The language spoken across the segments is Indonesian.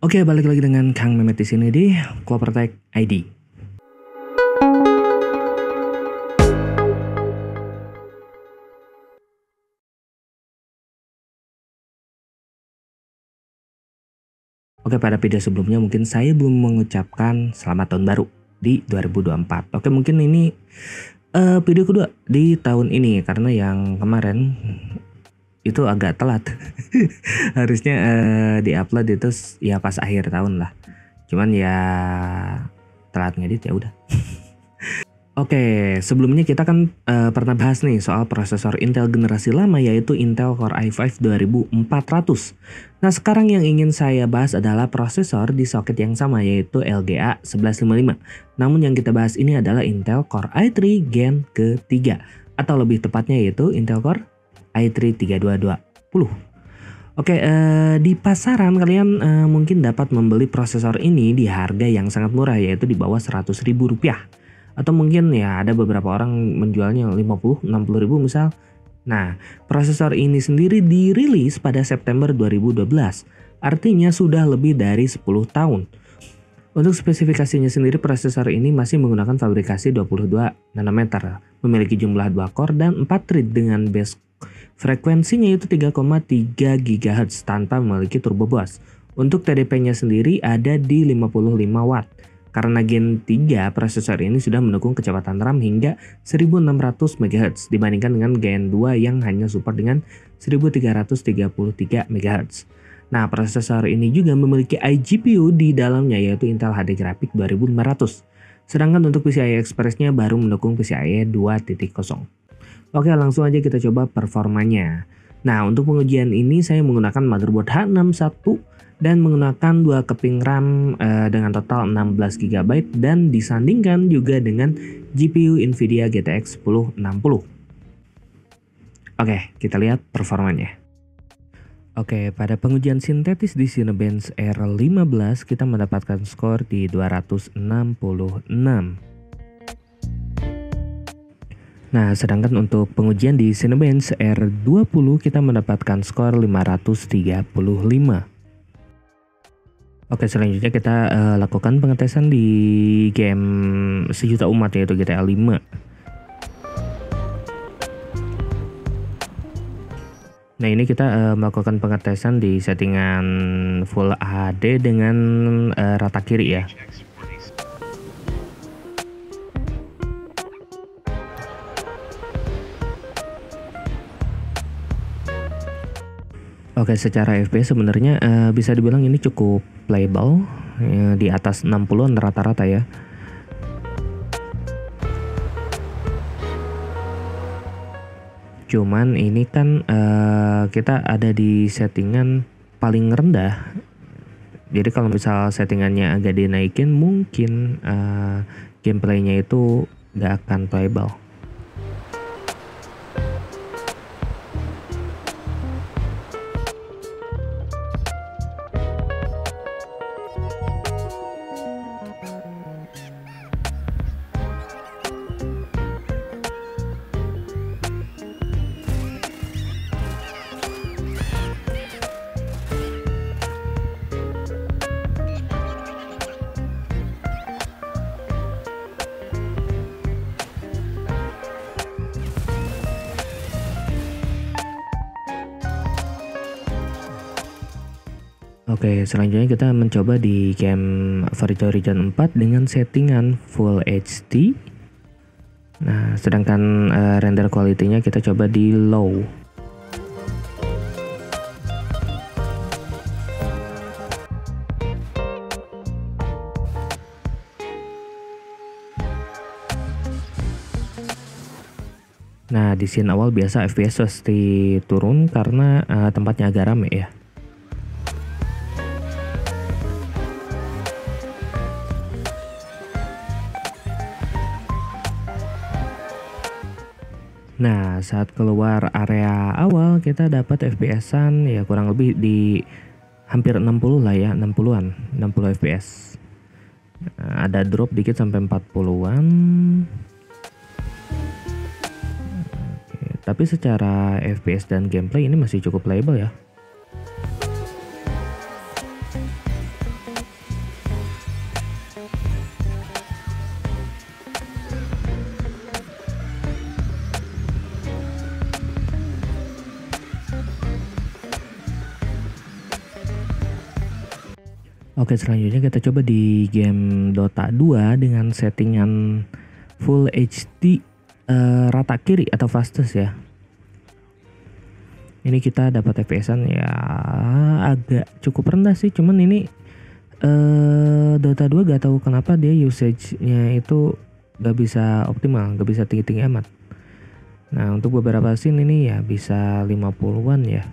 Oke, balik lagi dengan Kang Mehmet di sini di Clovertech ID. Oke, pada video sebelumnya mungkin saya belum mengucapkan selamat tahun baru di 2024. Oke, mungkin ini video kedua di tahun ini karena yang kemarin itu agak telat. Harusnya diupload itu ya pas akhir tahun lah. Cuman ya telat ngedit ya udah. Oke, sebelumnya kita kan pernah bahas nih soal prosesor Intel generasi lama yaitu Intel Core i5 2400. Nah, sekarang yang ingin saya bahas adalah prosesor di soket yang sama yaitu LGA 1155. Namun yang kita bahas ini adalah Intel Core i3 Gen ke-3 atau lebih tepatnya yaitu Intel Core i3 3220. Oke, di pasaran kalian mungkin dapat membeli prosesor ini di harga yang sangat murah yaitu di bawah Rp100.000. Atau mungkin ya ada beberapa orang menjualnya 50-60 ribu misal. Nah, prosesor ini sendiri dirilis pada September 2012. Artinya sudah lebih dari 10 tahun. Untuk spesifikasinya sendiri prosesor ini masih menggunakan fabrikasi 22 nanometer. Memiliki jumlah 2 core dan 4 thread dengan base frekuensinya itu 3,3 GHz tanpa memiliki turbo bus. Untuk TDP-nya sendiri ada di 55 watt. Karena Gen 3 prosesor ini sudah mendukung kecepatan RAM hingga 1600 MHz dibandingkan dengan Gen 2 yang hanya support dengan 1333 MHz. Nah, prosesor ini juga memiliki iGPU di dalamnya yaitu Intel HD Graphics 2500. Sedangkan untuk PCIe Express-nya baru mendukung PCIe 2.0. Oke, langsung aja kita coba performanya. Nah, untuk pengujian ini saya menggunakan motherboard H61 dan menggunakan 2 keping RAM dengan total 16 GB dan disandingkan juga dengan GPU Nvidia GTX 1060. Oke, kita lihat performanya. Oke, pada pengujian sintetis di Cinebench R15 kita mendapatkan skor di 266. Nah, sedangkan untuk pengujian di Cinebench R20 kita mendapatkan skor 535. Oke, selanjutnya kita lakukan pengetesan di game sejuta umat yaitu GTA 5. Nah, ini kita melakukan pengetesan di settingan Full HD dengan rata kiri ya. Oke, secara FPS sebenarnya bisa dibilang ini cukup playable ya, di atas 60-an rata-rata ya. Cuman ini kan kita ada di settingan paling rendah. Jadi kalau misal settingannya agak dinaikin mungkin gameplaynya itu nggak akan playable. Oke, selanjutnya kita mencoba di game Forza Horizon 4 dengan settingan Full HD. Nah, sedangkan render quality-nya kita coba di low. Nah, di scene awal biasa FPS pasti turun karena tempatnya agak rame ya. Nah, saat keluar area awal kita dapat FPS-an ya kurang lebih di hampir 60 lah ya, 60-an, 60 FPS. Nah, ada drop dikit sampai 40-an. Oke, tapi secara FPS dan gameplay ini masih cukup playable ya. Oke, selanjutnya kita coba di game Dota 2 dengan settingan Full HD rata kiri atau fastest ya. Ini kita dapat FPS-an ya agak cukup rendah sih, cuman ini Dota 2 gak tahu kenapa dia usage-nya itu gak bisa optimal, gak bisa tinggi-tinggi amat. Nah, untuk beberapa scene ini ya bisa 50-an ya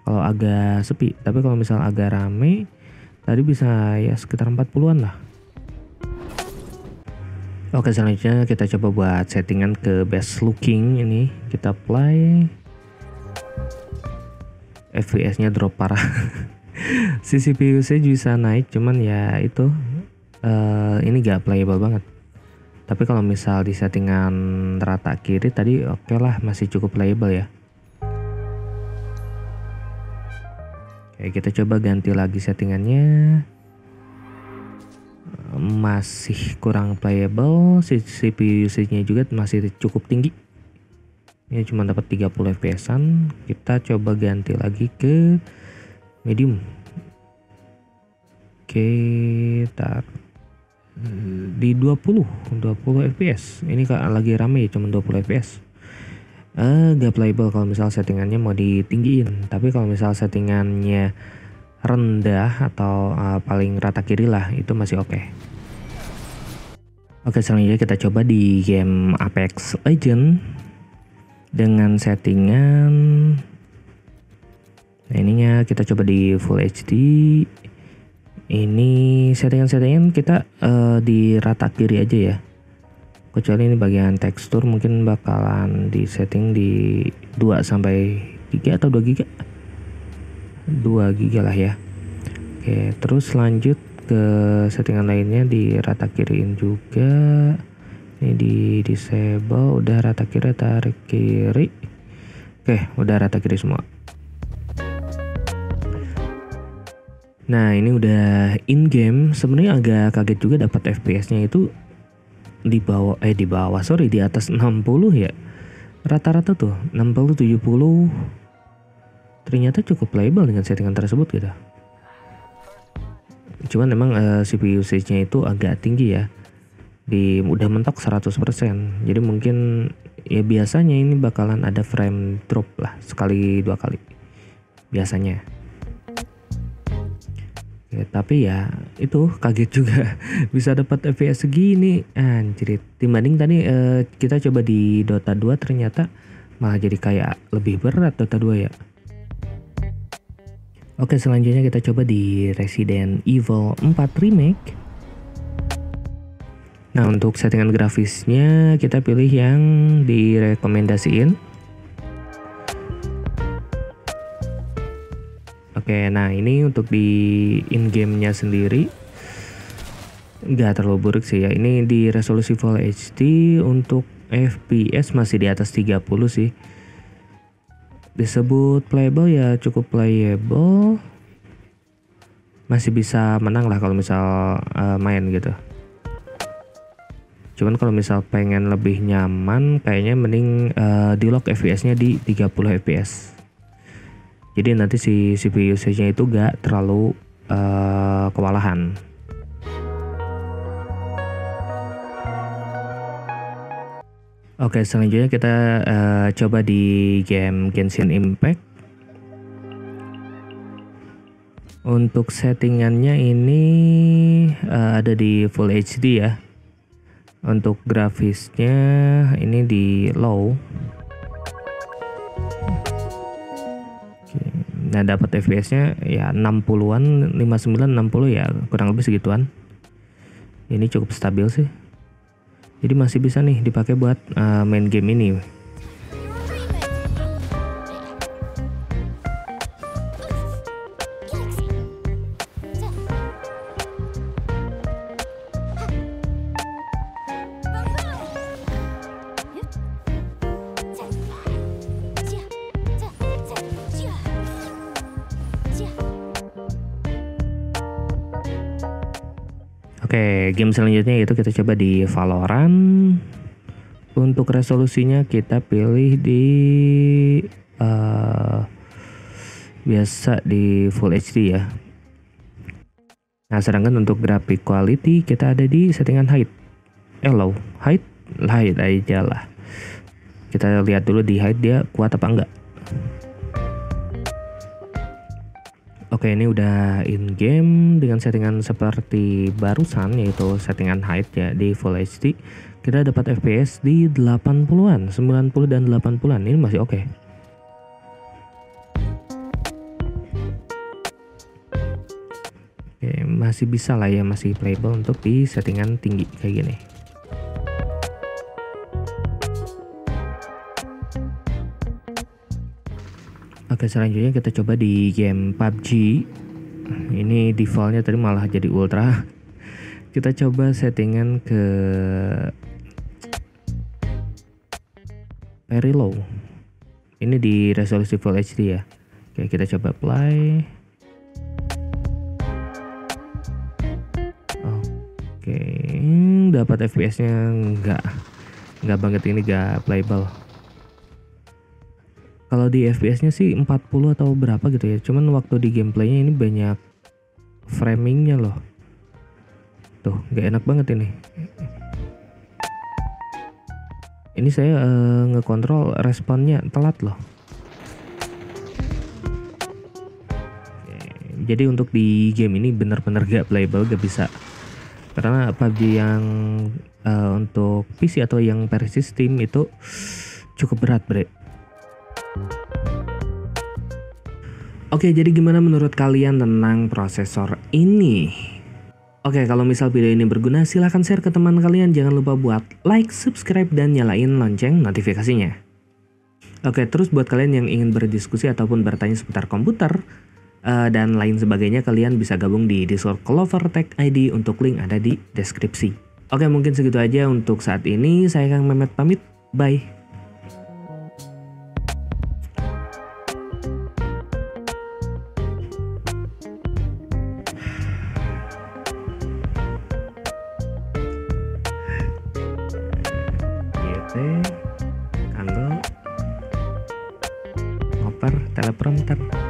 kalau agak sepi, tapi kalau misal agak rame tadi bisa ya sekitar 40-an lah. Oke, selanjutnya kita coba buat settingan ke best looking. Ini kita play, FPS-nya drop parah. Si CPU saya bisa naik, cuman ya itu ini gak playable banget. Tapi kalau misal di settingan rata kiri tadi oke lah, masih cukup playable ya. Oke, kita coba ganti lagi settingannya. Masih kurang playable, si CPU usage-nya juga masih cukup tinggi. Ini cuma dapat 30 fps-an. Kita coba ganti lagi ke medium. Oke, tar di 20 fps. Ini lagi rame cuma 20 fps. Gak playable kalau misal settingannya mau ditinggiin, tapi kalau misal settingannya rendah atau paling rata kiri lah, itu masih oke. Oke, selanjutnya kita coba di game Apex Legends dengan settingan, nah ininya kita coba di Full HD. Ini settingan kita di rata kiri aja ya, kecuali ini bagian tekstur mungkin bakalan di setting di 2 sampai 3 atau 2 giga. 2 giga lah ya. Oke, terus lanjut ke settingan lainnya di rata kiriin juga. Ini di disable, udah rata kiri, tarik kiri. Oke, udah rata kiri semua. Nah, ini udah in game. Sebenarnya agak kaget juga dapat FPS-nya itu di atas 60 ya. Rata-rata tuh 60 70. Ternyata cukup playable dengan settingan tersebut gitu. Cuman memang CPU usage-nya itu agak tinggi ya. Udah mentok 100%. Jadi mungkin ya biasanya ini bakalan ada frame drop lah sekali 2 kali. Biasanya. Ya, tapi ya itu kaget juga bisa dapat FPS segini, anjir. Dibanding tadi kita coba di Dota 2 ternyata malah jadi kayak lebih berat Dota 2 ya. Oke, selanjutnya kita coba di Resident Evil 4 Remake. Nah, untuk settingan grafisnya kita pilih yang direkomendasiin. Oke, nah ini untuk di in-game-nya sendiri nggak terlalu buruk sih ya. Ini di resolusi Full HD, untuk FPS masih di atas 30 sih. Disebut playable ya cukup playable. Masih bisa menang lah kalau misal main gitu. Cuman kalau misal pengen lebih nyaman kayaknya mending di lock FPS-nya di 30 fps. Jadi nanti si CPU usage-nya itu gak terlalu kewalahan. Oke, selanjutnya kita coba di game Genshin Impact. Untuk settingannya ini ada di Full HD ya. Untuk grafisnya ini di low. Nah, dapat FPS-nya ya 60-an, 59 60 ya, kurang lebih segituan. Ini cukup stabil sih. Jadi masih bisa nih dipakai buat main game ini. Oke, game selanjutnya itu kita coba di Valorant. Untuk resolusinya kita pilih di biasa di Full HD ya. Nah, sedangkan untuk graphic quality kita ada di settingan height. Low, height aja lah. Kita lihat dulu di height dia kuat apa enggak. Oke, ini udah in game dengan settingan seperti barusan, yaitu settingan height ya di Full HD. Kita dapat FPS di 80-an, 90 dan 80-an. Ini masih oke. Oke, masih bisa lah ya, masih playable untuk di settingan tinggi kayak gini. Oke, selanjutnya kita coba di game PUBG. Ini defaultnya tadi malah jadi ultra. Kita coba settingan ke very low. Ini di resolusi Full HD ya. Oke, kita coba play. Oke, dapat FPS-nya nggak banget, ini nggak playable. Kalau di FPS-nya sih 40 atau berapa gitu ya. Cuman waktu di gameplaynya ini banyak framingnya loh. Tuh, nggak enak banget ini. Ini saya ngekontrol responnya telat loh. Jadi untuk di game ini benar-benar gak playable, gak bisa. Karena PUBG yang untuk PC atau yang versi Steam itu cukup berat, bre. Oke, jadi gimana menurut kalian tentang prosesor ini? Oke, kalau misal video ini berguna, silahkan share ke teman kalian. Jangan lupa buat like, subscribe, dan nyalain lonceng notifikasinya. Oke, terus buat kalian yang ingin berdiskusi ataupun bertanya seputar komputer dan lain sebagainya, kalian bisa gabung di Discord Clover Tech ID untuk link ada di deskripsi. Oke, mungkin segitu aja untuk saat ini. Saya Kang Mehmet pamit. Bye. Kanggo ngoper teleprompter.